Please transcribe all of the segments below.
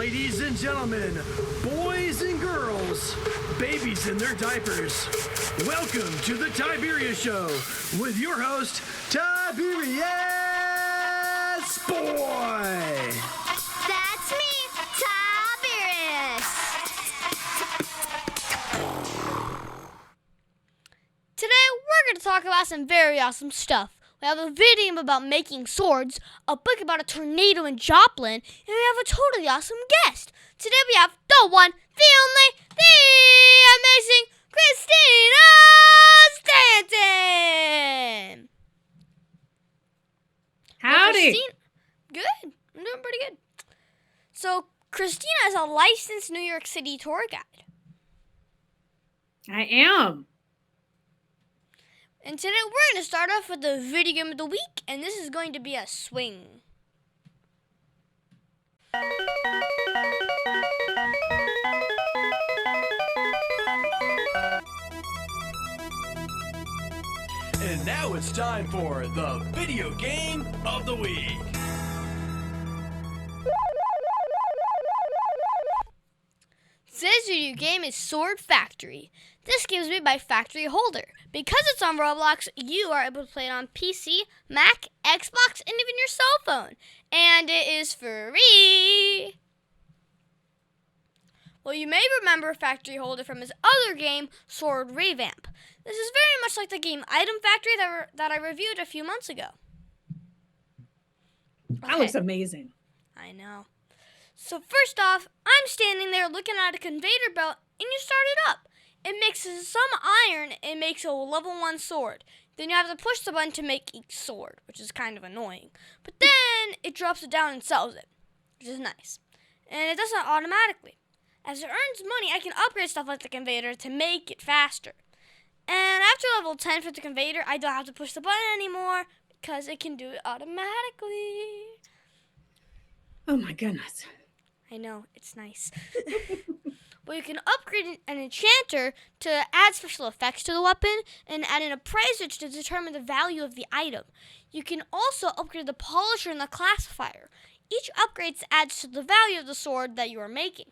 Ladies and gentlemen, boys and girls, babies in their diapers, welcome to the TIberius Show with your host, TIberius Boy. That's me, TIberius. Today we're going to talk about some very awesome stuff. We have a video about making swords, a book about a tornado in Joplin, and we have a totally awesome guest. Today we have the one, the only, the amazing Christina Stanton. Howdy. Good. I'm doing pretty good. So, Christina is a licensed New York City tour guide. I am. And today we're going to start off with the video game of the week, and this is going to be a swing. And now it's time for the video game of the week. Today's video game is Sword Factory. This game is made by Factory Holder. Because it's on Roblox, you are able to play it on PC, Mac, Xbox, and even your cell phone. And it is free! Well, you may remember Factory Holder from his other game, Sword Revamp. This is very much like the game Item Factory that I reviewed a few months ago. That looks amazing. I know. So first off, I'm standing there looking at a conveyor belt, and you start it up. It mixes some iron and makes a level 1 sword. Then you have to push the button to make each sword, which is kind of annoying. But then it drops it down and sells it, which is nice. And it does that automatically. As it earns money, I can upgrade stuff like the conveyor to make it faster. And after level 10 for the conveyor, I don't have to push the button anymore because it can do it automatically. Oh my goodness. I know, it's nice. Well, you can upgrade an enchanter to add special effects to the weapon and add an appraiser to determine the value of the item. You can also upgrade the polisher and the classifier. Each upgrade adds to the value of the sword that you are making.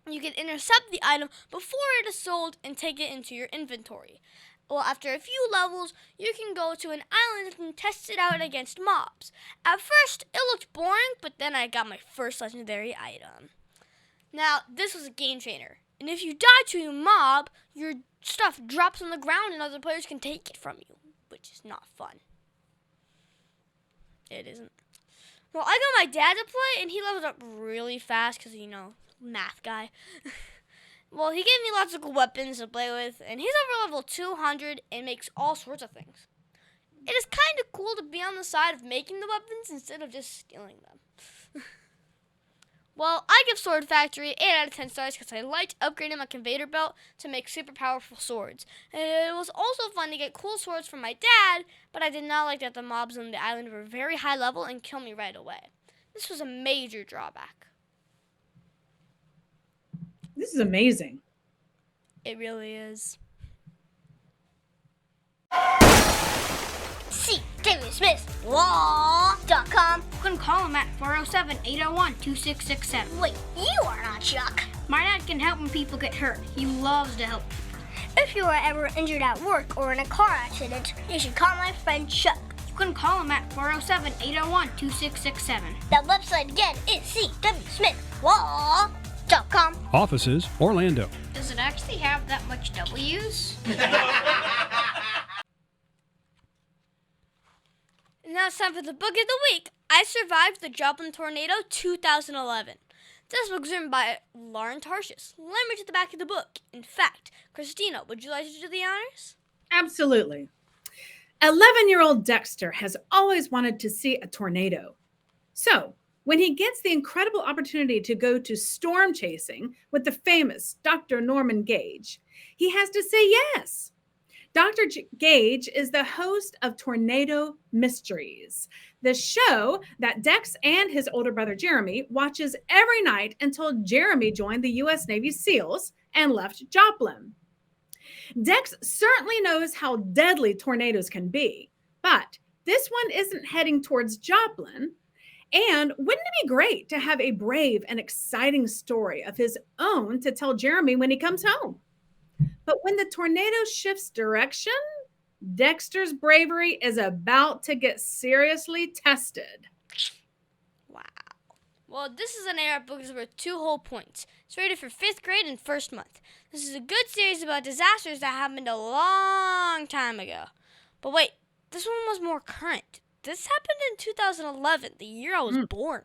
You can intercept the item before it is sold and take it into your inventory. Well, after a few levels, you can go to an island and test it out against mobs. At first, it looked boring, but then I got my first legendary item. Now, this was a game changer, and if you die to a mob, your stuff drops on the ground and other players can take it from you, which is not fun. It isn't. Well, I got my dad to play, and he leveled up really fast because, math guy. Well, he gave me lots of cool weapons to play with, and he's over level 200 and makes all sorts of things. It is kind of cool to be on the side of making the weapons instead of just stealing them. Well, I give Sword Factory 8 out of 10 stars because I liked upgrading my conveyor belt to make super powerful swords. And it was also fun to get cool swords from my dad, but I did not like that the mobs on the island were very high level and kill me right away. This was a major drawback. This is amazing. It really is. TIberiusSmithLaw.com. You can call him at 407-801-2667. Wait, you are not Chuck. My dad can help when people get hurt. He loves to help people. If you are ever injured at work or in a car accident, you should call my friend Chuck. You can call him at 407-801-2667. That website again is TIberiusSmithLaw.com. Offices, Orlando. Does it actually have that much W's? Now it's time for the book of the week. I Survived the Joplin Tornado 2011. This book was written by Lauren Tarshis. Let me read to the back of the book. In fact, Christina, would you like to do the honors? Absolutely. 11-year-old Dexter has always wanted to see a tornado. So, when he gets the incredible opportunity to go to storm chasing with the famous Dr. Norman Gage, he has to say yes. Dr. Gage is the host of Tornado Mysteries, the show that Dex and his older brother Jeremy watches every night until Jeremy joined the U.S. Navy SEALs and left Joplin. Dex certainly knows how deadly tornadoes can be, but this one isn't heading towards Joplin, And wouldn't it be great to have a brave and exciting story of his own to tell Jeremy when he comes home? But when the tornado shifts direction, Dexter's bravery is about to get seriously tested. Wow. Well, this is an AR book worth 2 whole points. It's rated for 5th grade and first month. This is a good series about disasters that happened a long time ago. But wait, this one was more current. This happened in 2011, the year I was born.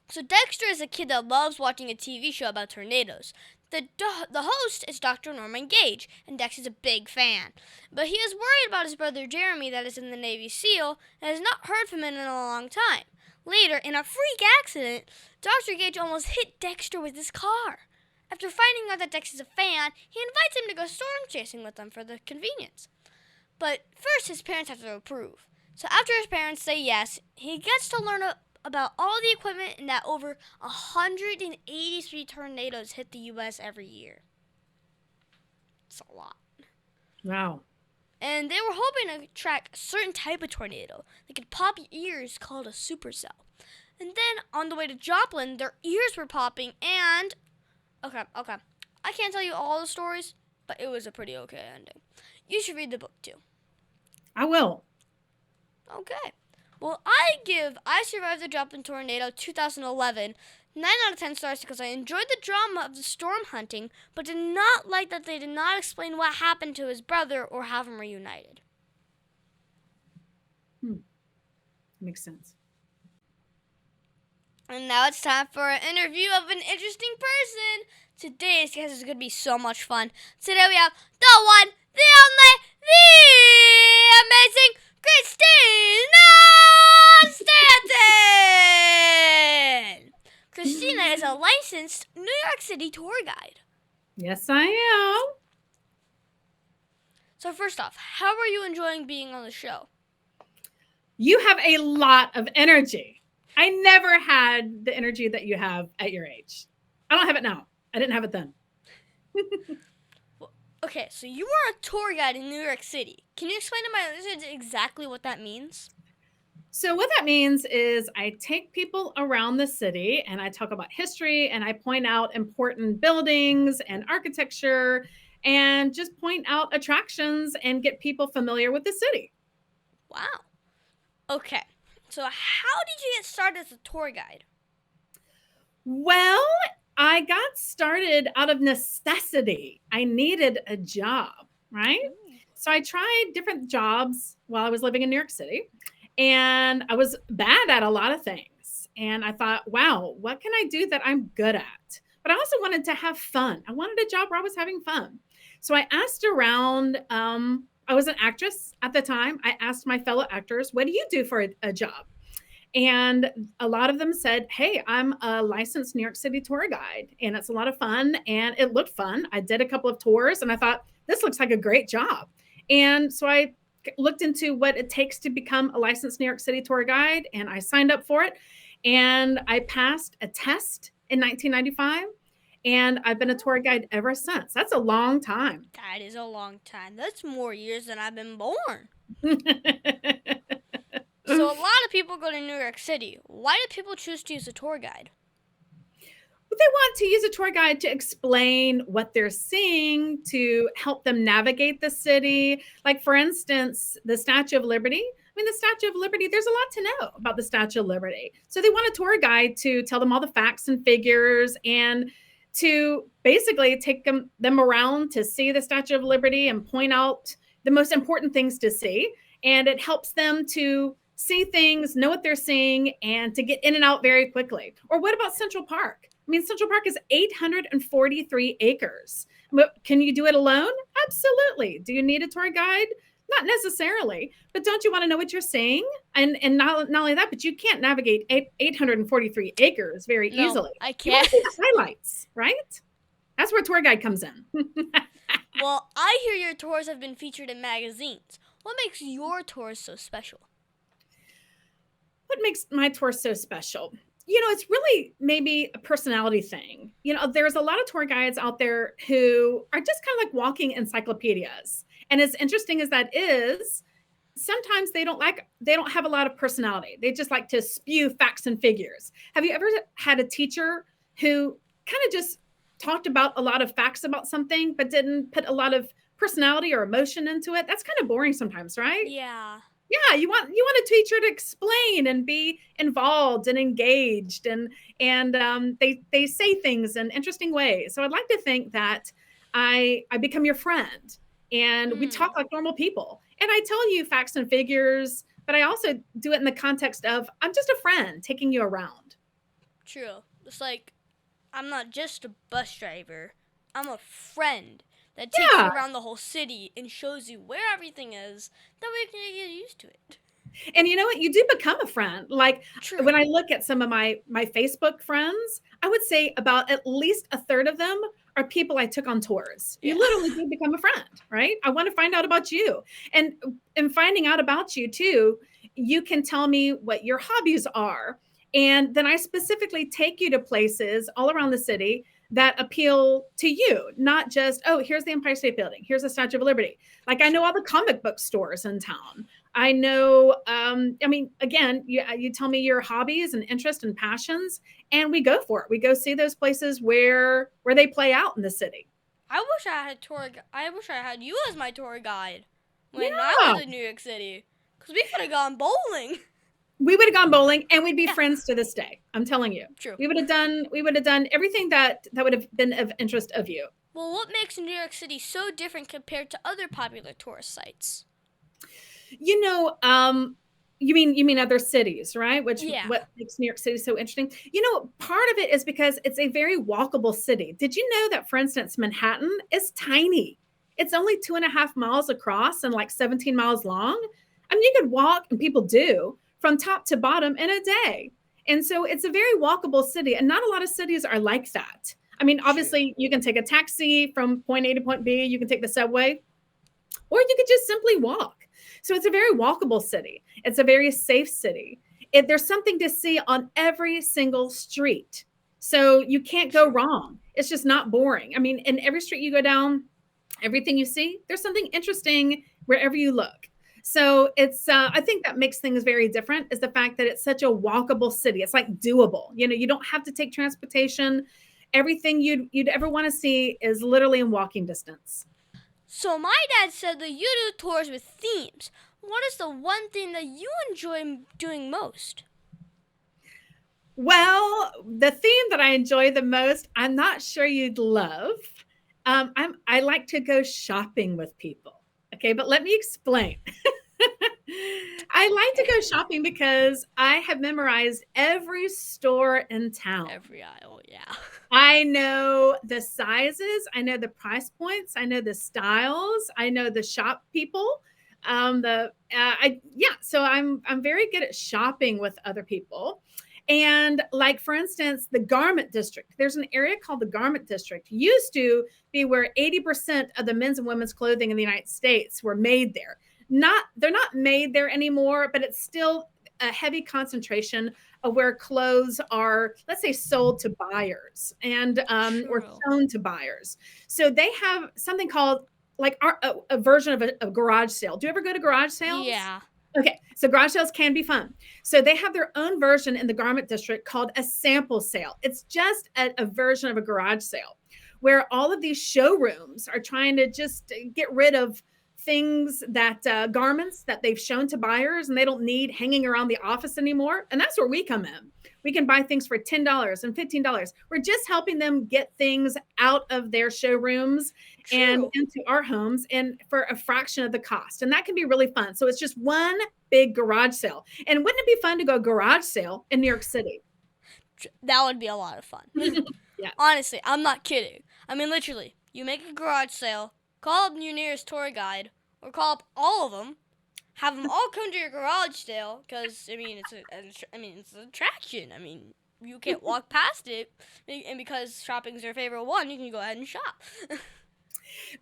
So Dexter is a kid that loves watching a TV show about tornadoes. The host is Dr. Norman Gage, and Dex is a big fan. But he is worried about his brother Jeremy that is in the Navy SEAL and has not heard from him in a long time. Later, in a freak accident, Dr. Gage almost hit Dexter with his car. After finding out that Dex is a fan, he invites him to go storm chasing with them for the convenience. But first, his parents have to approve. So after his parents say yes, he gets to learn about all the equipment and that over 183 tornadoes hit the U.S. every year. It's a lot. Wow. And they were hoping to track a certain type of tornado that could pop ears called a supercell. And then on the way to Joplin, their ears were popping and... Okay. I can't tell you all the stories, but it was a pretty okay ending. You should read the book too. I will. Okay. Well, I Survived the Joplin Tornado 2011 9 out of 10 stars because I enjoyed the drama of the storm hunting, but did not like that they did not explain what happened to his brother or have him reunited. Makes sense. And now it's time for an interview of an interesting person. Today's guest is going to be so much fun. Today we have the one, the only, the amazing Christina Stanton! Christina is a licensed New York City tour guide. Yes, I am. So first off, how are you enjoying being on the show? You have a lot of energy. I never had the energy that you have at your age. I don't have it now. I didn't have it then. Okay, so you were a tour guide in New York City. Can you explain to my listeners exactly what that means? So what that means is I take people around the city and I talk about history and I point out important buildings and architecture and just point out attractions and get people familiar with the city. Wow. Okay, so how did you get started as a tour guide? Well, I got started out of necessity. I needed a job, right? So I tried different jobs while I was living in New York City, and I was bad at a lot of things. And I thought, wow, what can I do that I'm good at? But I also wanted to have fun. I wanted a job where I was having fun. So I asked around. I was an actress at the time. I asked my fellow actors, what do you do for a job? And a lot of them said, hey, I'm a licensed New York City tour guide, and it's a lot of fun, and it looked fun. I did a couple of tours, and I thought, this looks like a great job. And so I looked into what it takes to become a licensed New York City tour guide, and I signed up for it, and I passed a test in 1995, and I've been a tour guide ever since. That's a long time. That is a long time. That's more years than I've been born. So a lot of people go to New York City. Why do people choose to use a tour guide? They want to use a tour guide to explain what they're seeing, to help them navigate the city. Like, for instance, the Statue of Liberty. The Statue of Liberty, there's a lot to know about the Statue of Liberty. So they want a tour guide to tell them all the facts and figures and to basically take them around to see the Statue of Liberty and point out the most important things to see. And it helps them to see things, know what they're seeing, and to get in and out very quickly. Or what about Central Park? Central Park is 843 acres. Can you do it alone? Absolutely. Do you need a tour guide? Not necessarily, but don't you want to know what you're seeing? And not only that, but you can't navigate 843 acres very easily. I can't. You want to see the highlights, right? That's where tour guide comes in. Well, I hear your tours have been featured in magazines. What makes your tours so special? What makes my tour so special? It's really maybe a personality thing. There's a lot of tour guides out there who are just kind of like walking encyclopedias. And as interesting as that is, sometimes they don't have a lot of personality. They just like to spew facts and figures. Have you ever had a teacher who kind of just talked about a lot of facts about something, but didn't put a lot of personality or emotion into it? That's kind of boring sometimes, right? Yeah. Yeah, you want a teacher to explain and be involved and engaged, and they say things in interesting ways. So I'd like to think that I become your friend, and we talk like normal people, and I tell you facts and figures, but I also do it in the context of I'm just a friend taking you around. True. It's like I'm not just a bus driver. I'm a friend that takes you around the whole city and shows you where everything is. That way you can get used to it. And you know what? You do become a friend. Like True. when I look at some of my Facebook friends, I would say about at least a third of them are people I took on tours. You literally do become a friend, right? I want to find out about you. And in finding out about you too, you can tell me what your hobbies are. And then I specifically take you to places all around the city that appeal to you, not just, oh, here's the Empire State Building, here's the Statue of Liberty. Like I know all the comic book stores in town. I know, again, you tell me your hobbies and interests and passions, and we go for it. We go see those places where they play out in the city. I wish I had I wish I had you as my tour guide when I was in New York City, because we could have gone bowling. We would have gone bowling, and we'd be friends to this day. I'm telling you. True. We would have done everything that would have been of interest of you. Well, what makes New York City so different compared to other popular tourist sites? You mean other cities, right? What makes New York City so interesting? Part of it is because it's a very walkable city. Did you know that, for instance, Manhattan is tiny? It's only 2.5 miles across and like 17 miles long. I mean, you could walk, and people do, from top to bottom in a day. And so it's a very walkable city, and not a lot of cities are like that. I mean, obviously, you can take a taxi from point A to point B, you can take the subway, or you could just simply walk. So it's a very walkable city. It's a very safe city. There's something to see on every single street. So you can't go wrong. It's just not boring. I mean, in every street you go down, everything you see, there's something interesting wherever you look. So it's, I think that makes things very different, is the fact that it's such a walkable city. It's like doable. You don't have to take transportation. Everything you'd ever want to see is literally in walking distance. So my dad said that you do tours with themes. What is the one thing that you enjoy doing most? Well, the theme that I enjoy the most, I'm not sure you'd love. I like to go shopping with people. Okay, but let me explain. I like to go shopping because I have memorized every store in town. Every aisle, yeah. I know the sizes, I know the price points, I know the styles, I know the shop people. So I'm very good at shopping with other people. And like, for instance, the garment district, there's an area called the garment district. Used to be where 80% of the men's and women's clothing in the United States were made there. They're not made there anymore, but it's still a heavy concentration of where clothes are, let's say, sold to buyers and or shown to buyers. So they have something called like a version of a garage sale. Do you ever go to garage sales? Yeah. Okay, so garage sales can be fun. So they have their own version in the garment district called a sample sale. It's just a version of a garage sale where all of these showrooms are trying to just get rid of things that garments that they've shown to buyers and they don't need hanging around the office anymore. And that's where we come in. We can buy things for $10 and $15. We're just helping them get things out of their showrooms and into our homes and for a fraction of the cost. And that can be really fun. So it's just one big garage sale. And wouldn't it be fun to go garage sale in New York City? That would be a lot of fun. Yeah. Honestly, I'm not kidding. I mean, literally, you make a garage sale, call up your nearest tour guide, or call up all of them, have them all come to your garage sale, because, it's an attraction. I mean, you can't walk past it, and because shopping's your favorite one, you can go ahead and shop.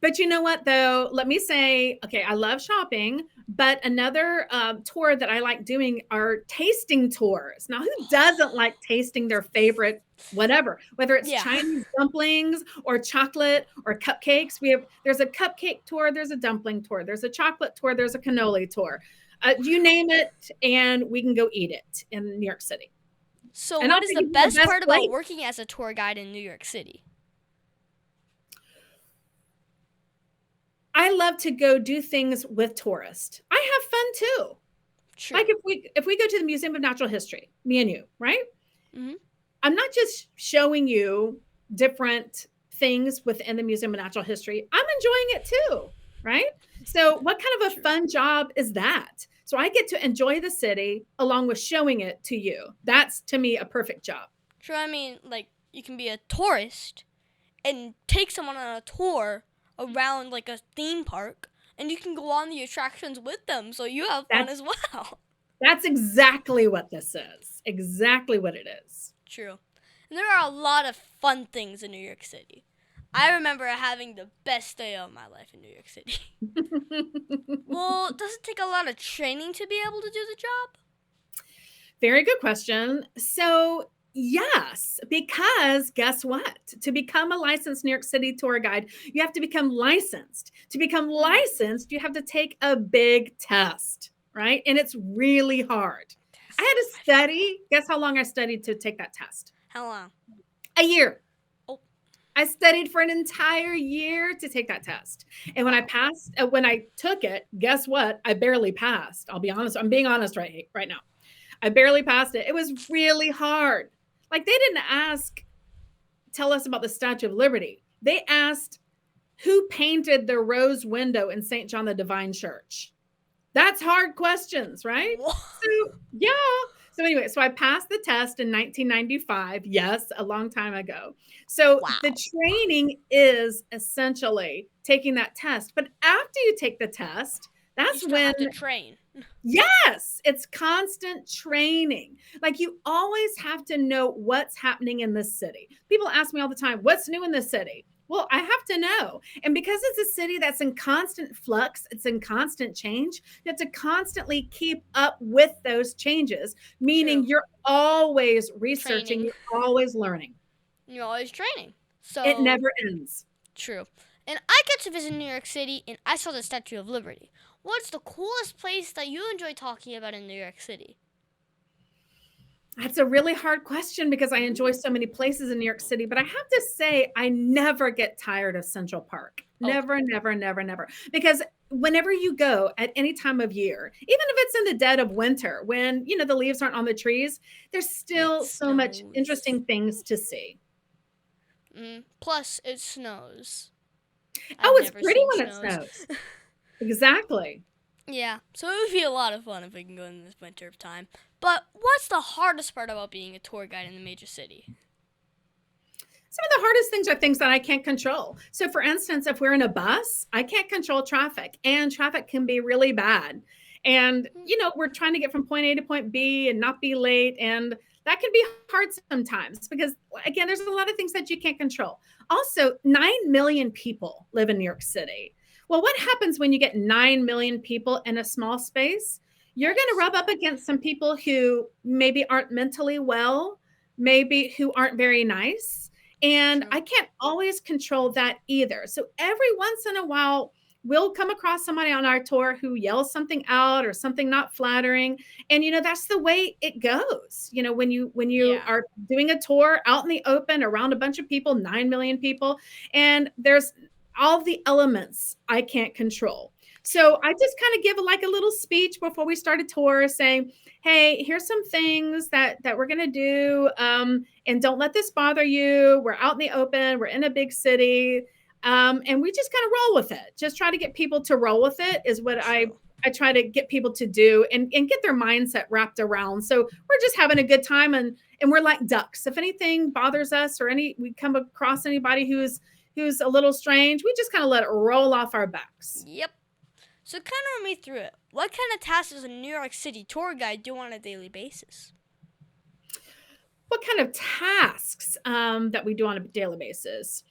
But you know what, though? Let me say, okay, I love shopping, but another tour that I like doing are tasting tours. Now, who doesn't like tasting their favorite whatever, whether it's Yeah. Chinese dumplings or chocolate or cupcakes? There's a cupcake tour, there's a dumpling tour, there's a chocolate tour, there's a cannoli tour. You name it, and we can go eat it in New York City. So And what I'll is take the you to best part place. about working as a tour guide in New York City? I love to go do things with tourists. I have fun too. True. Like if we go to the Museum of Natural History, me and you, right? Mhm. I'm not just showing you different things within the Museum of Natural History. I'm enjoying it too, right? So what kind of a fun job is that? So I get to enjoy the city along with showing it to you. That's to me a perfect job. True. I mean, like, you can be a tourist and take someone on a tour around like a theme park, and you can go on the attractions with them, so you have fun as well. That's exactly what this is. Exactly what it is. True. And there are a lot of fun things in New York City. I remember having the best day of my life in New York City. Well, does it take a lot of training to be able to do the job? Very good question. So, yes, because guess what? To become a licensed New York City tour guide, you have to become licensed. To become licensed, you have to take a big test, right? And it's really hard. I had to study. Guess how long I studied to take that test? How long? A year. Oh. I studied for an entire year to take that test. And when I passed, when I took it, guess what? I barely passed. I'll be honest. I'm being honest right now. I barely passed it. It was really hard. Like they didn't tell us about the Statue of Liberty. They asked who painted the rose window in St. John the Divine Church. That's hard questions, right? So, yeah. So anyway, so I passed the test in 1995. Yes, a long time ago. So the training is essentially taking that test. But after you take the test, that's you when have to train. Yes, it's constant training. Like you always have to know what's happening in this city. People ask me all the time, what's new in this city? Well, I have to know. And because it's a city that's in constant flux, it's in constant change, you have to constantly keep up with those changes, meaning True. you're always researching, Training. you're always learning. You're always training. So It never ends. True. And I get to visit New York City, and I saw the Statue of Liberty. What's the coolest place that you enjoy talking about in New York City? That's a really hard question because I enjoy so many places in New York City, but I have to say I never get tired of Central Park. Never, never, never, never. Because whenever you go at any time of year, even if it's in the dead of winter, when, the leaves aren't on the trees, there's still so much interesting things to see. Plus, it snows. It's pretty when it snows. Exactly. Yeah, so it would be a lot of fun if we can go in this winter time. But what's the hardest part about being a tour guide in a major city? Some of the hardest things are things that I can't control. So for instance, if we're in a bus, I can't control traffic, and traffic can be really bad. And, we're trying to get from point A to point B and not be late. And that can be hard sometimes because, again, there's a lot of things that you can't control. Also, 9 million people live in New York City. Well, what happens when you get 9 million people in a small space? You're going to rub up against some people who maybe aren't mentally well, maybe who aren't very nice. And I can't always control that either. So every once in a while, we'll come across somebody on our tour who yells something out or something not flattering. And, that's the way it goes. When you are doing a tour out in the open around a bunch of people, 9 million people, and there's all the elements I can't control. So I just kind of give like a little speech before we start a tour saying, hey, here's some things that we're going to do. And don't let this bother you. We're out in the open. We're in a big city. And we just kind of roll with it. Just try to get people to roll with it is what I try to get people to do and get their mindset wrapped around. So we're just having a good time and we're like ducks. If anything bothers us or we come across anybody who's a little strange, we just kind of let it roll off our backs. Yep. So kind of run me through it. What kind of tasks does a New York City tour guide do on a daily basis? What kind of tasks that we do on a daily basis?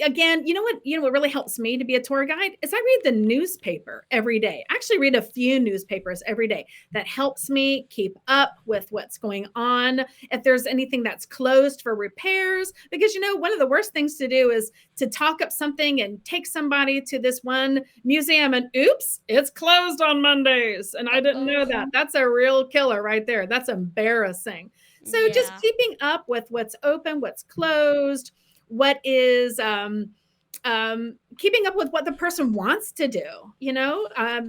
Again, what really helps me to be a tour guide is I read the newspaper every day. I actually read a few newspapers every day. That helps me keep up with what's going on. If there's anything that's closed for repairs, because one of the worst things to do is to talk up something and take somebody to this one museum and oops, it's closed on Mondays. And I didn't know that. That's a real killer right there. That's embarrassing. So just keeping up with what's open, what's closed, what is keeping up with what the person wants to do,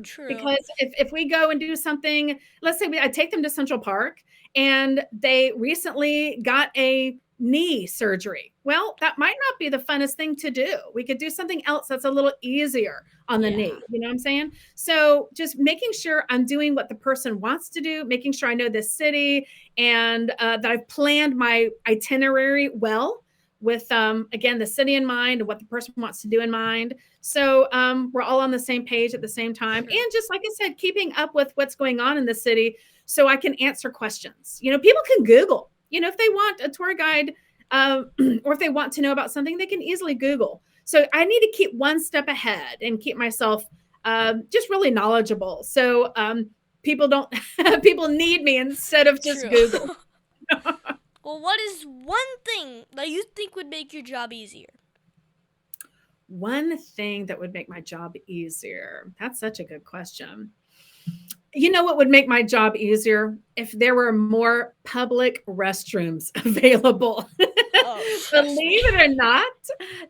True. because if we go and do something, let's say I take them to Central Park and they recently got a knee surgery. Well, that might not be the funnest thing to do. We could do something else that's a little easier on the knee. You know what I'm saying? So just making sure I'm doing what the person wants to do, making sure I know this city and that I've planned my itinerary well with, again, the city in mind and what the person wants to do in mind. So we're all on the same page at the same time. Sure. And just like I said, keeping up with what's going on in the city so I can answer questions. People can Google, if they want a tour guide or if they want to know about something, they can easily Google. So I need to keep one step ahead and keep myself just really knowledgeable. So people need me instead of just True. Google. Well, what is one thing that you think would make your job easier? One thing that would make my job easier. That's such a good question. You know what would make my job easier? If there were more public restrooms available. Believe it or not,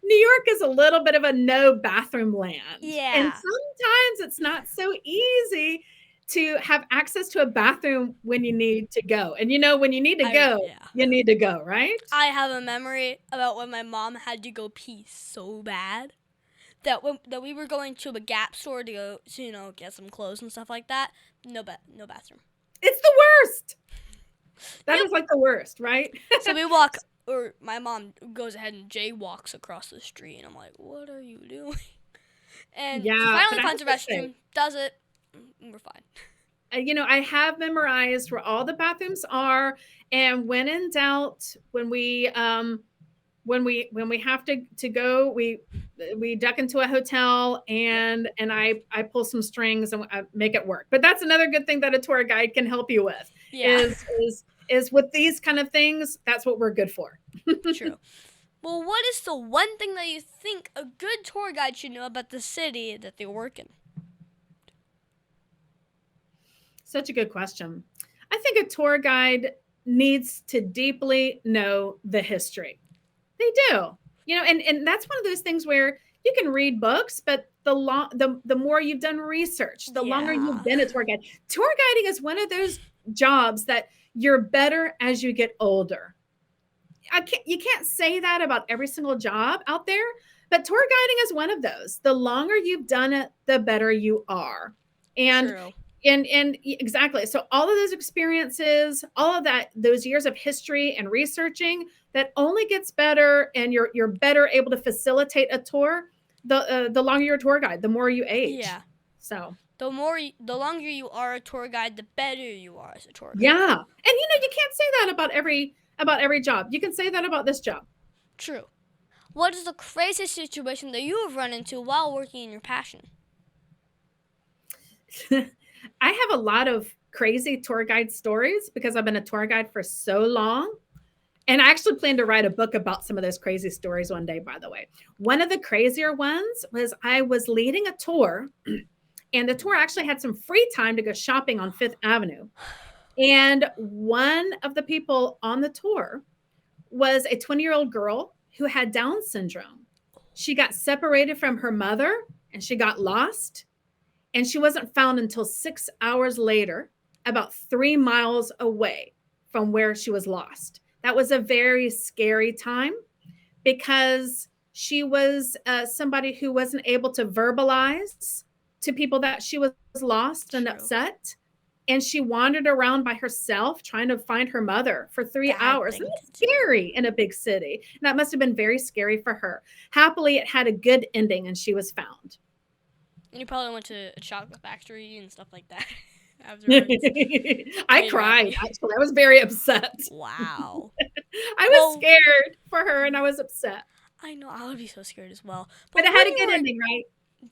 New York is a little bit of a no bathroom land. Yeah. And sometimes it's not so easy to have access to a bathroom when you need to go. And when you need to go, you need to go, right? I have a memory about when my mom had to go pee so bad that we were going to a Gap store to go to, get some clothes and stuff like that. No bathroom. It's the worst. That is like the worst, right? So we walk, or my mom goes ahead and jaywalks across the street, and I'm like, what are you doing? And she finally finds a restroom, does it, and we're fine. I have memorized where all the bathrooms are, and when in doubt, when we have to go, we duck into a hotel and I pull some strings and I make it work. But that's another good thing that a tour guide can help you with. Is with these kind of things, that's what we're good for. True. Well, what is the one thing that you think a good tour guide should know about the city that they work in? Such a good question. I think a tour guide needs to deeply know the history. They do. And that's one of those things where you can read books, but the more you've done research, the longer you've been a tour guide. Tour guiding is one of those jobs that you're better as you get older. You can't say that about every single job out there, but tour guiding is one of those. The longer you've done it, the better you are. And True. And exactly. So all of those experiences, all of that, those years of history and researching, that only gets better, and you're better able to facilitate a tour. The longer you're a tour guide, the more you age. Yeah. So the longer you are a tour guide, the better you are as a tour guide. Yeah, and you can't say that about every job. You can say that about this job. True. What is the craziest situation that you have run into while working in your passion? I have a lot of crazy tour guide stories because I've been a tour guide for so long. And I actually plan to write a book about some of those crazy stories one day, by the way. One of the crazier ones was I was leading a tour, and the tour actually had some free time to go shopping on Fifth Avenue. And one of the people on the tour was a 20-year-old girl who had Down syndrome. She got separated from her mother, and she got lost. And she wasn't found until 6 hours later, about 3 miles away from where she was lost. That was a very scary time because she was somebody who wasn't able to verbalize to people that she was lost and upset. And she wandered around by herself trying to find her mother for 3 hours. And that's scary in a big city. And that must have been very scary for her. Happily, it had a good ending and she was found. And you probably went to a chocolate factory and stuff like that. I cried, actually. I was very upset. Wow. I was scared for her and I was upset. I know, I would be so scared as well. But it had a good ending, right?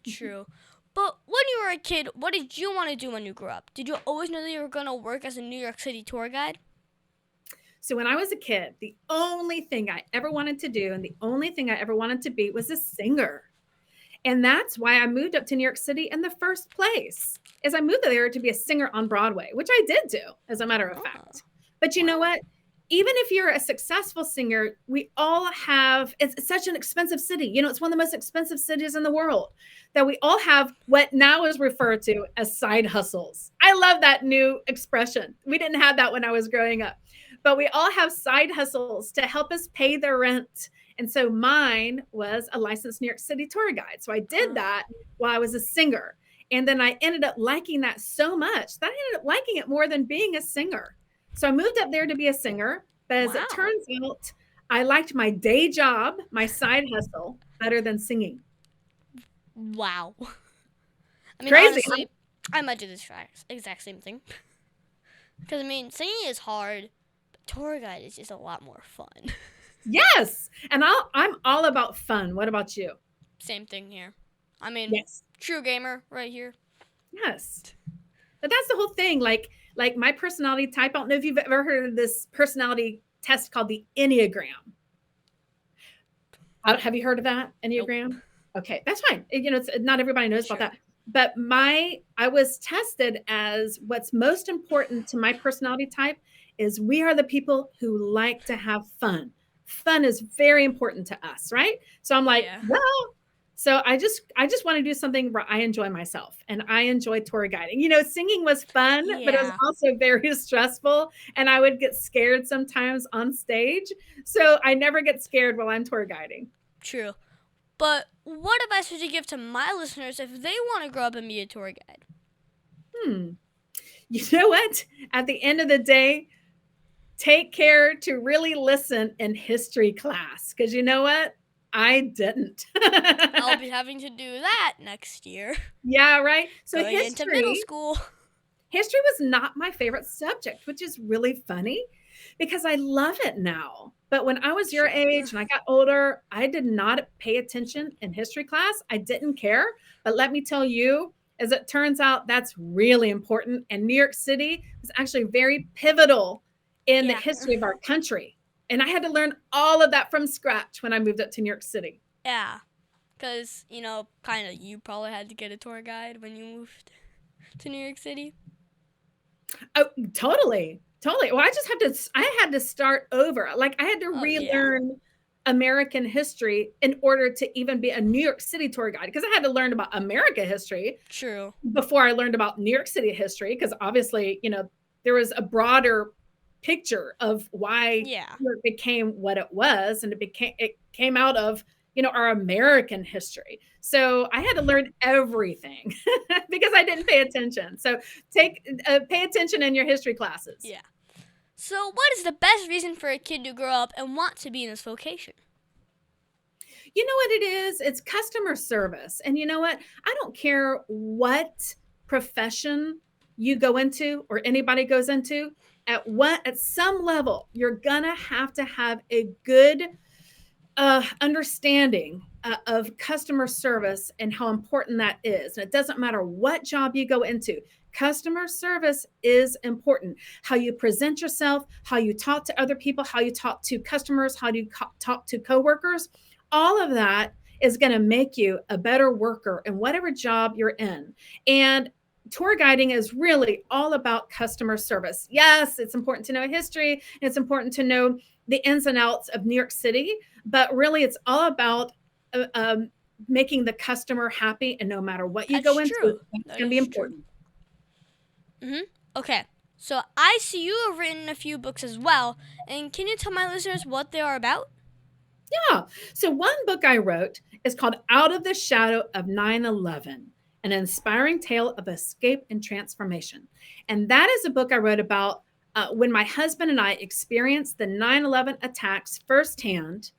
True. But when you were a kid, what did you want to do when you grew up? Did you always know that you were going to work as a New York City tour guide? So when I was a kid, the only thing I ever wanted to do and the only thing I ever wanted to be was a singer. And that's why I moved up to New York City in the first place, is I moved there to be a singer on Broadway, which I did do, as a matter of fact. But you know what? Even if you're a successful singer, we all have, it's such an expensive city. You know, it's one of the most expensive cities in the world, that we all have what now is referred to as side hustles. I love that new expression. We didn't have that when I was growing up, but we all have side hustles to help us pay the rent. And so mine was a licensed New York City tour guide. So I did that while I was a singer. And then I ended up liking that so much that I ended up liking it more than being a singer. So I moved up there to be a singer. But as it turns out, I liked my day job, my side hustle, better than singing. Wow. I mean, Crazy. Honestly, I might do this exact same thing. Because, I mean, singing is hard, but tour guide is just a lot more fun. Yes. And I'm all about fun. What about you? Same thing here. I mean, yes. True gamer right here. Yes. But that's the whole thing. Like my personality type, I don't know if you've ever heard of this personality test called the Enneagram. Have you heard of that? Enneagram? Nope. Okay, that's fine. You know, not everybody knows about that. But I was tested as what's most important to my personality type is we are the people who like to have fun. Fun is very important to us, right? So I'm like, well, so I just want to do something where I enjoy myself, and I enjoy tour guiding. You know, singing was fun, but it was also very stressful, and I would get scared sometimes on stage. So I never get scared while I'm tour guiding. True. But what advice would you give to my listeners if they want to grow up and be a tour guide? You know what? At the end of the day, take care to really listen in history class, because you know what? I didn't. I'll be having to do that next year. Yeah, right. So going into middle school. History was not my favorite subject, which is really funny because I love it now. But when I was your age and I got older, I did not pay attention in history class. I didn't care. But let me tell you, as it turns out, that's really important. And New York City was actually very pivotal in the history of our country. And I had to learn all of that from scratch when I moved up to New York City. Yeah, because, you know, kind of you probably had to get a tour guide when you moved to New York City. Oh, totally. Well, I had to start over. Like I had to relearn American history in order to even be a New York City tour guide, because I had to learn about America history. True. Before I learned about New York City history, because obviously, you know, there was a broader picture of why New York became what it was, and it came out of, you know, our American history. So I had to learn everything because I didn't pay attention. So pay attention in your history classes. Yeah. So what is the best reason for a kid to grow up and want to be in this vocation? You know what it is? It's customer service. And you know what? I don't care what profession you go into or anybody goes into. At some level, you're gonna have to have a good understanding of customer service and how important that is. And it doesn't matter what job you go into. Customer service is important. How you present yourself, how you talk to other people, how you talk to customers, how you talk to coworkers, all of that is going to make you a better worker in whatever job you're in. And tour guiding is really all about customer service. Yes, it's important to know history. It's important to know the ins and outs of New York City, but really it's all about making the customer happy. And no matter what you go into, it's going to be important. Okay, so I see you have written a few books as well. And can you tell my listeners what they are about? Yeah. So one book I wrote is called Out of the Shadow of 9/11. An inspiring tale of escape and transformation. And that is a book I wrote about when my husband and I experienced the 9/11 attacks firsthand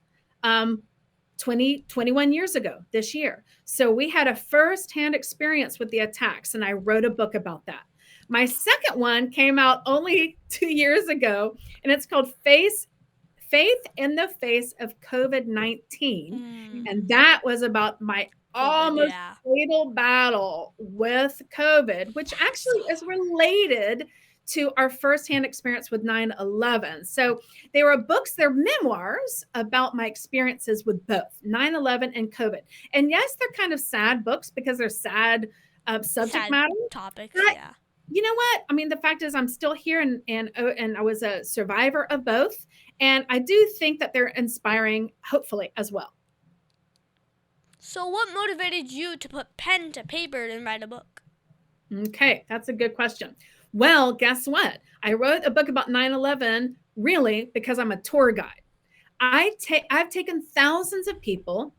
21 years ago this year. So we had a firsthand experience with the attacks, and I wrote a book about that. My second one came out only 2 years ago, and it's called Faith in the Face of COVID-19. And that was about my almost fatal battle with COVID, which actually is related to our firsthand experience with 9/11. So they were books, they're memoirs about my experiences with both 9/11 and COVID. And yes, they're kind of sad books because they're sad subject matter topics. But you know what? I mean, the fact is I'm still here and I was a survivor of both. And I do think that they're inspiring, hopefully, as well. So what motivated you to put pen to paper and write a book? Okay, that's a good question. Well, guess what? I wrote a book about 9/11 really because I'm a tour guide. I've taken thousands of people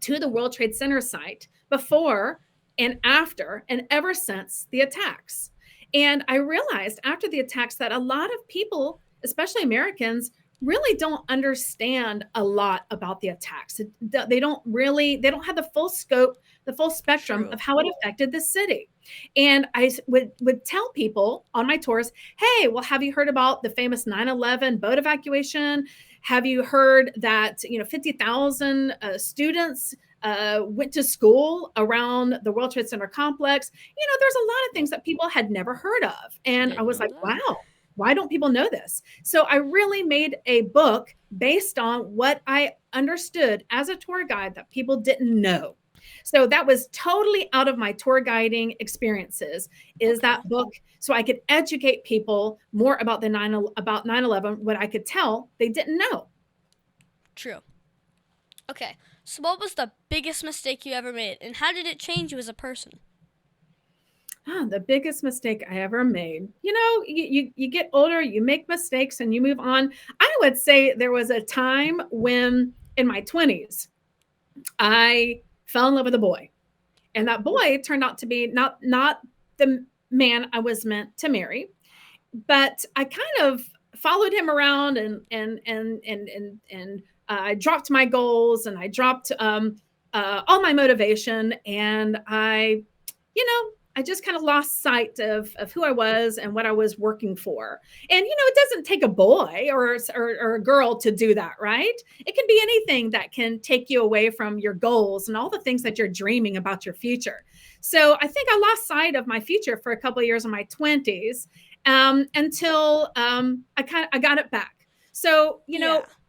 to the World Trade Center site before and after and ever since the attacks. And I realized after the attacks that a lot of people, especially Americans, really don't understand a lot about the attacks. They don't have the full scope, the full spectrum of how it affected the city. And I would tell people on my tours, hey, well, have you heard about the famous 9/11 boat evacuation? Have you heard that, 50,000 students went to school around the World Trade Center complex? There's a lot of things that people had never heard of. And I was like, wow, why don't people know this? So I really made a book based on what I understood as a tour guide that people didn't know. So that was totally out of my tour guiding experiences, is that book, so I could educate people more about 9/11, what I could tell they didn't know. True. Okay, so what was the biggest mistake you ever made, and how did it change you as a person? The biggest mistake I ever made. You get older, you make mistakes, and you move on. I would say there was a time when, in my 20s, I fell in love with a boy. And that boy turned out to be not the man I was meant to marry. But I kind of followed him around and I dropped my goals and I dropped all my motivation, and I just kind of lost sight of who I was and what I was working for. And, it doesn't take a boy or a girl to do that, right? It can be anything that can take you away from your goals and all the things that you're dreaming about your future. So I think I lost sight of my future for a couple of years in my 20s until I got it back. So,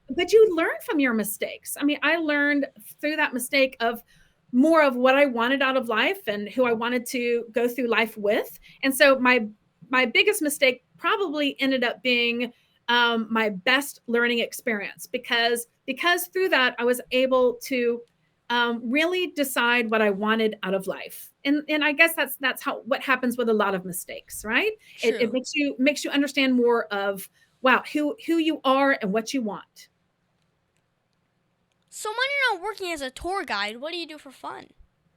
but you learn from your mistakes. I mean, I learned through that mistake of more of what I wanted out of life and who I wanted to go through life with. And so my biggest mistake probably ended up being my best learning experience, because through that I was able to really decide what I wanted out of life. And I guess that's what happens with a lot of mistakes, right? It makes you understand more of, wow, who you are and what you want. So when you're not working as a tour guide, what do you do for fun?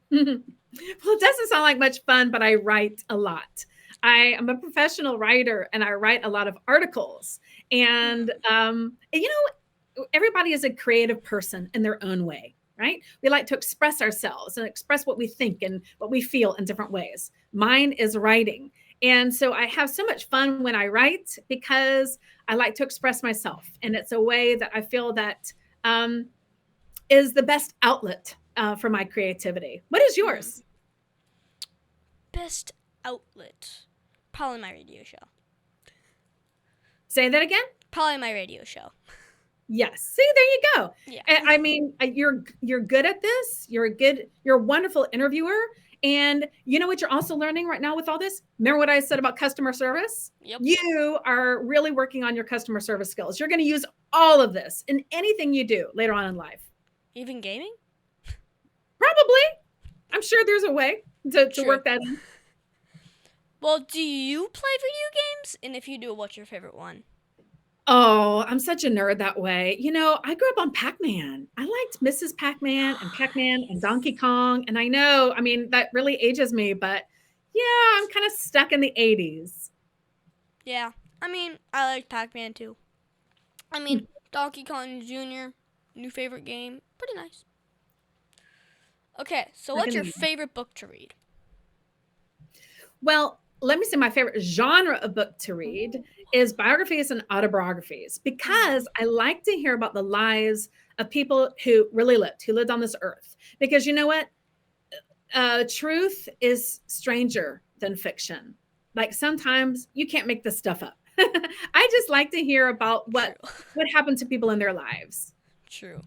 Well, it doesn't sound like much fun, but I write a lot. I am a professional writer and I write a lot of articles. And, everybody is a creative person in their own way, right? We like to express ourselves and express what we think and what we feel in different ways. Mine is writing. And so I have so much fun when I write because I like to express myself. And it's a way that I feel that is the best outlet for my creativity. What is yours? Best outlet? Probably my radio show. Say that again? Probably my radio show. Yes. See, there you go. Yeah. I mean, you're good at this. You're a wonderful interviewer. And you know what you're also learning right now with all this? Remember what I said about customer service? Yep. You are really working on your customer service skills. You're going to use all of this in anything you do later on in life. Even gaming? Probably. I'm sure there's a way to work that in. Well, do you play video games? And if you do, what's your favorite one? Oh, I'm such a nerd that way. I grew up on Pac-Man. I liked Mrs. Pac-Man and Pac-Man and Donkey Kong. And I know, I mean, that really ages me, but yeah, I'm kind of stuck in the 80s. Yeah. I mean, I like Pac-Man too. I mean, Donkey Kong Jr., new favorite game. Pretty nice. Okay, so what's your favorite book to read? Well, let me say my favorite genre of book to read is biographies and autobiographies because I like to hear about the lives of people who really lived, who lived on this earth. Because you know what? Truth is stranger than fiction. Like sometimes you can't make this stuff up. I just like to hear about what happened to people in their lives. True.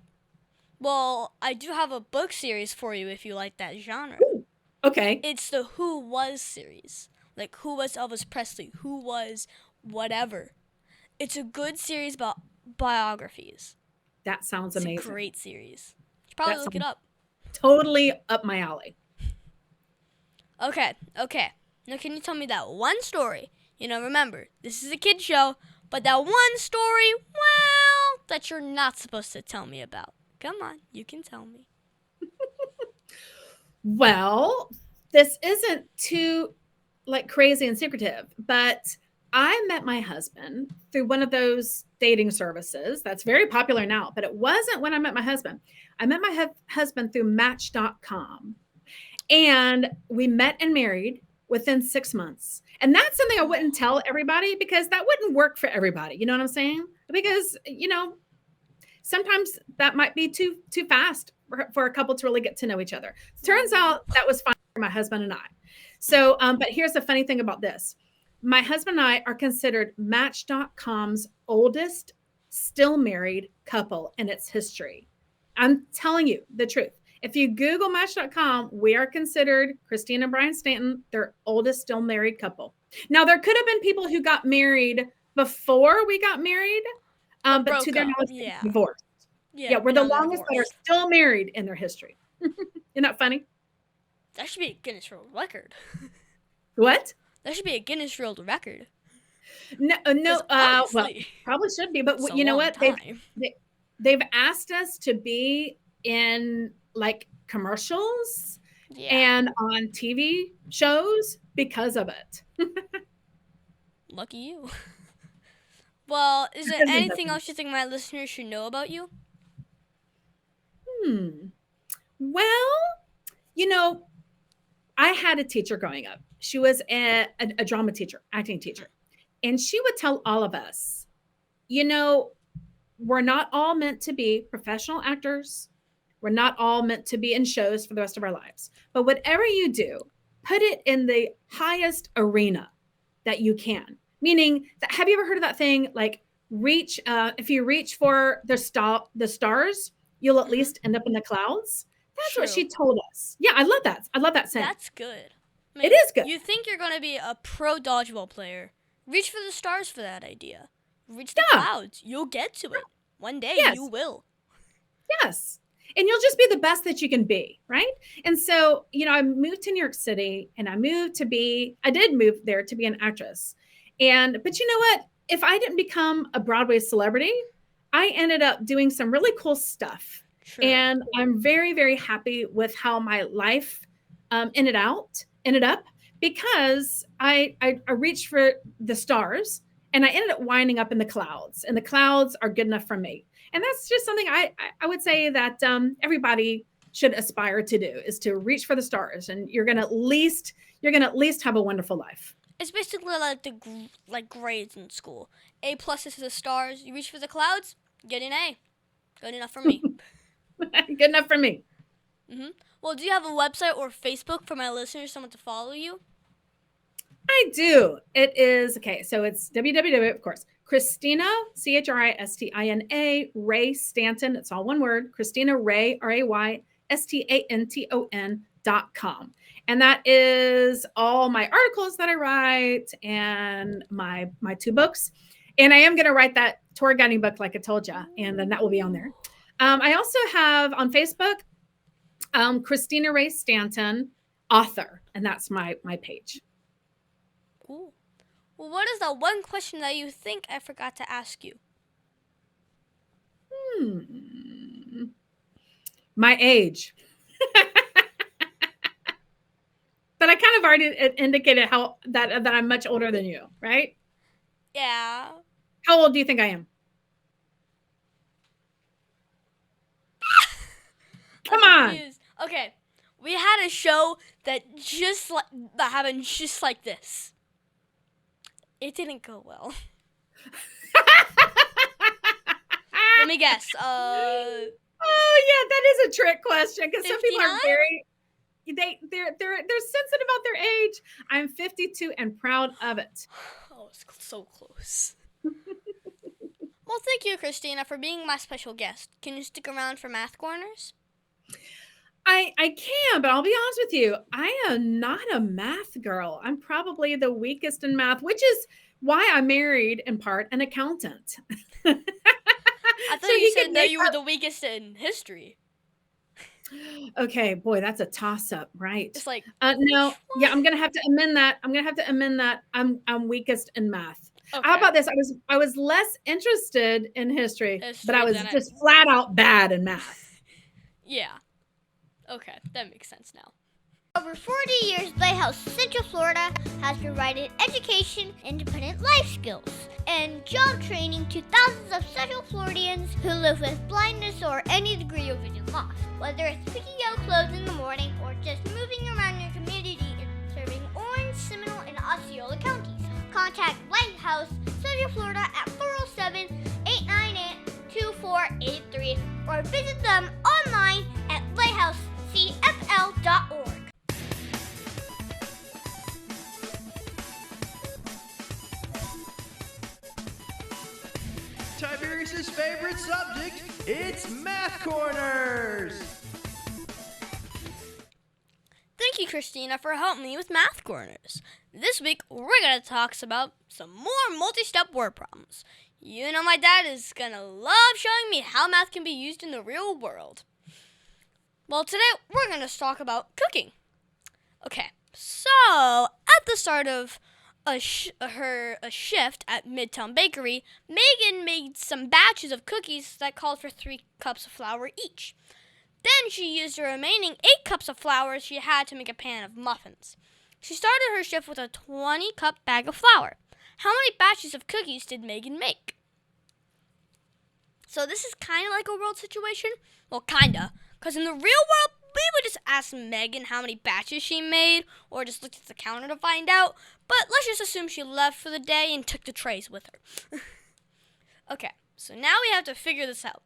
Well, I do have a book series for you if you like that genre. Ooh, okay. It's the Who Was series. Like, who was Elvis Presley? Who was whatever? It's a good series about biographies. That sounds It's amazing. a great series. You should probably look it up. Totally up my alley. Okay. Now, can you tell me that one story? You know, remember, this is a kid's show, but that one story, well, that you're not supposed to tell me about. Come on, you can tell me. Well, this isn't too like crazy and secretive, but I met my husband through one of those dating services that's very popular now, but it wasn't when I met my husband. I met my husband through Match.com, and we met and married within 6 months. And that's something I wouldn't tell everybody because that wouldn't work for everybody. You know what I'm saying? Because, you know, sometimes that might be too fast for a couple to really get to know each other. Turns out that was fine for my husband and I. So, but here's the funny thing about this. My husband and I are considered Match.com's oldest still married couple in its history. I'm telling you the truth. If you Google Match.com, we are considered, Christina and Brian Stanton, their oldest still married couple. Now, there could have been people who got married before we got married, but to their knowledge, they divorced. Yeah, we're the longest that are still married in their history. Isn't that funny? That should be a Guinness World Record. What? That should be a Guinness World Record. No. Well, probably should be, but you know what? They've asked us to be in like commercials and on TV shows because of it. Lucky you. Well, is there anything else you think my listeners should know about you? Well, you know, I had a teacher growing up. She was a drama teacher, acting teacher. And she would tell all of us, you know, we're not all meant to be professional actors. We're not all meant to be in shows for the rest of our lives. But whatever you do, put it in the highest arena that you can. Meaning, have you ever heard of that thing? Like, if you reach for the stars, you'll at least end up in the clouds. That's what she told us. Yeah, I love that. I love that saying. That's good. I mean, it is good. You think you're going to be a pro dodgeball player. Reach for the stars for that idea. Reach the clouds. You'll get to it. One day you will. Yes. And you'll just be the best that you can be, right? And so, you know, I moved to New York City and I did move there to be an actress. But you know what? If I didn't become a Broadway celebrity, I ended up doing some really cool stuff. True. And I'm very, very happy with how my life ended up because I reached for the stars and I ended up winding up in the clouds, and the clouds are good enough for me. And that's just something I would say that everybody should aspire to do, is to reach for the stars, and you're gonna at least have a wonderful life. It's basically like grades in school. A+ is the stars. You reach for the clouds, get an A. Good enough for me. Good enough for me. Mm-hmm. Well, do you have a website or Facebook for my listeners, someone to follow you? I do. It is, okay, so it's www, of course, Christina, Christina, Ray Stanton, it's all one word, Christina Ray, RayStanton.com. And that is all my articles that I write and my 2 books. And I am going to write that tour guiding book, like I told you, and then that will be on there. I also have on Facebook, Christina Ray Stanton, author, and that's my page. Cool. Well, what is that one question that you think I forgot to ask you? My age. But I kind of already indicated how that I'm much older than you, right? Yeah. How old do you think I am? Come on. Okay. We had a show that happened just like this. It didn't go well. Let me guess. Oh yeah, that is a trick question because some people are 59? very they're sensitive about their age. I'm 52 and proud of it. Oh, it's so close. Well, thank you, Christina, for being my special guest. Can you stick around for Math Corners? I can, but I'll be honest with you. I am not a math girl. I'm probably the weakest in math, which is why I married, in part, an accountant. I thought you said that you were the weakest in history. Okay, boy, that's a toss-up, right? It's like no, yeah, I'm gonna have to amend that. I'm weakest in math. okay. How about this? I was less interested in history but I was just flat out bad in math. Yeah. Okay, that makes sense now. Over 40 years, Lighthouse Central Florida has provided education, independent life skills, and job training to thousands of Central Floridians who live with blindness or any degree of vision loss. Whether it's picking out clothes in the morning or just moving around your community and serving Orange, Seminole, and Osceola counties. Contact Lighthouse Central Florida at 407-898-2483 or visit them online at lighthousecfl.org. Tiberius' favorite subject, it's Math Corners! Thank you, Christina, for helping me with Math Corners. This week, we're going to talk about some more multi-step word problems. You know my dad is going to love showing me how math can be used in the real world. Well, today, we're going to talk about cooking. Okay, so at the start of a shift at Midtown Bakery, Megan made some batches of cookies that called for 3 cups of flour each. Then she used the remaining 8 cups of flour she had to make a pan of muffins. She started her shift with a 20-cup bag of flour. How many batches of cookies did Megan make? So this is kind of like a world situation. Well, kinda. Because in the real world, we would just ask Megan how many batches she made, or just looked at the counter to find out. But let's just assume she left for the day and took the trays with her. Okay, so now we have to figure this out.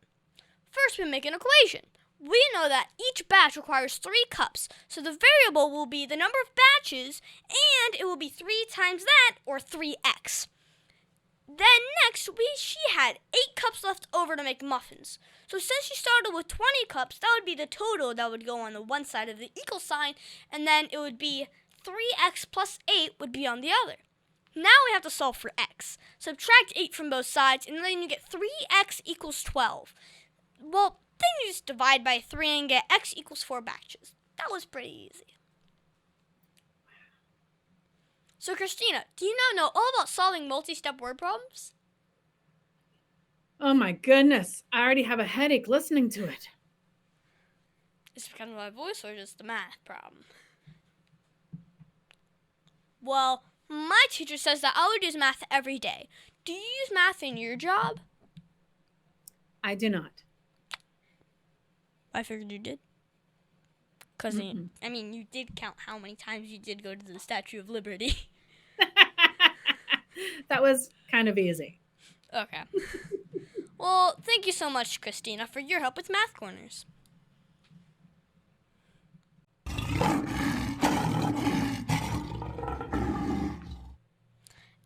First, we make an equation. We know that each batch requires 3 cups, so the variable will be the number of batches, and it will be 3 times that, or 3x. Then next, she had 8 cups left over to make muffins. So since she started with 20 cups, that would be the total that would go on the one side of the equal sign, and then it would be 3x plus 8 would be on the other. Now we have to solve for x. Subtract 8 from both sides, and then you get 3x equals 12. Well, then you just divide by 3 and get x equals 4 batches. That was pretty easy. So Christina, do you now know all about solving multi-step word problems? Oh my goodness. I already have a headache listening to it. Is it because of my voice or just the math problem? Well, my teacher says that I would use math every day. Do you use math in your job? I do not. I figured you did. Because, you did count how many times you did go to the Statue of Liberty. That was kind of easy. Okay. Well, thank you so much, Christina, for your help with Math Corners.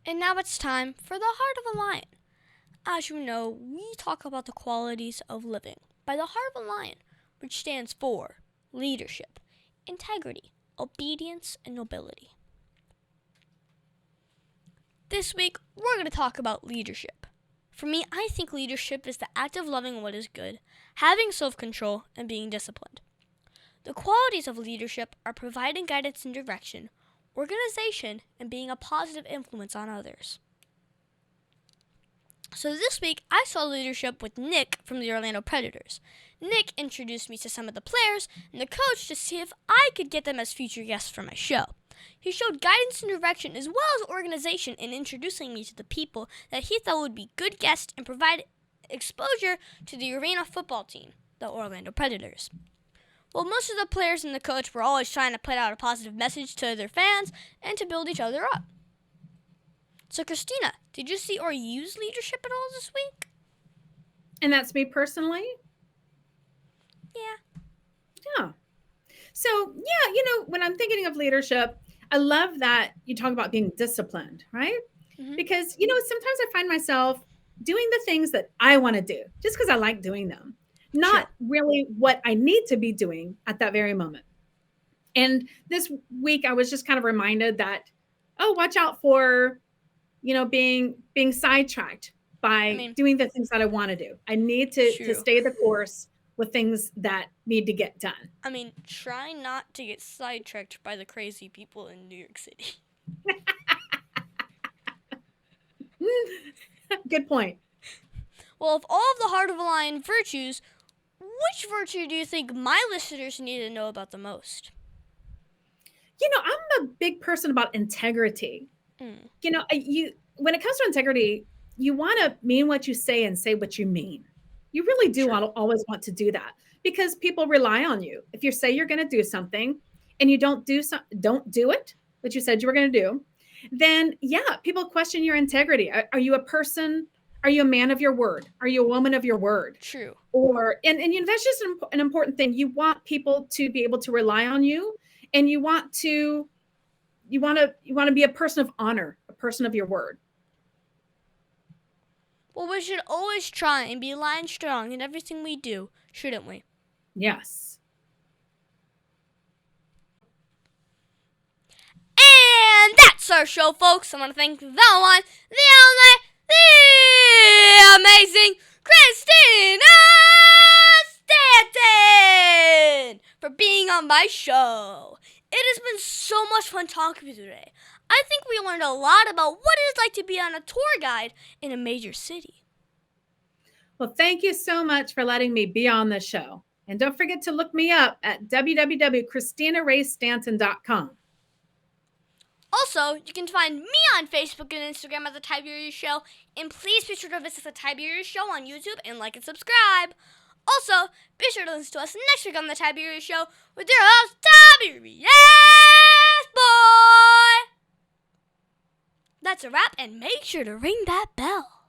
And now it's time for the Heart of a Lion. As you know, we talk about the qualities of living by the Heart of a Lion, which stands for leadership, integrity, obedience, and nobility. This week, we're going to talk about leadership. For me, I think leadership is the act of loving what is good, having self-control, and being disciplined. The qualities of leadership are providing guidance and direction, organization, and being a positive influence on others. So this week, I saw leadership with Nick from the Orlando Predators. Nick introduced me to some of the players and the coach to see if I could get them as future guests for my show. He showed guidance and direction as well as organization in introducing me to the people that he thought would be good guests and provide exposure to the arena football team, the Orlando Predators. Well, most of the players and the coach were always trying to put out a positive message to their fans and to build each other up. So, Christina, did you see or use leadership at all this week? And that's me personally? Yeah. Yeah. So, yeah, when I'm thinking of leadership, I love that you talk about being disciplined, right? Mhm. Because, sometimes I find myself doing the things that I want to do just because I like doing them, not really what I need to be doing at that very moment. And this week I was just kind of reminded that, watch out for, being sidetracked by doing the things that I want to do. I need to stay the course with things that need to get done. Try not to get sidetracked by the crazy people in New York City. Good point. Well, of all of the Heart of a Lion virtues, which virtue do you think my listeners need to know about the most? I'm a big person about integrity. When it comes to integrity, you want to mean what you say and say what you mean. You really do always want to do that because people rely on you. If you say you're going to do something and you don't do it, what you said you were going to do, then people question your integrity. Are you a person? Are you a man of your word? Are you a woman of your word? True. And that's just an important thing. You want people to be able to rely on you, and you want to be a person of honor, a person of your word. Well, we should always try and be lion strong in everything we do, shouldn't we? Yes. And that's our show, folks. I want to thank the one, the only, the amazing Christina Stanton for being on my show. It has been so much fun talking with you today. I think we learned a lot about what it is like to be on a tour guide in a major city. Well, thank you so much for letting me be on the show. And don't forget to look me up at www.christinaraystanton.com. Also, you can find me on Facebook and Instagram at The TIberius Show. And please be sure to visit The TIberius Show on YouTube and like and subscribe. Also, be sure to listen to us next week on The TIberius Show with your host, Tiberius Boy. That's a wrap, and make sure to ring that bell.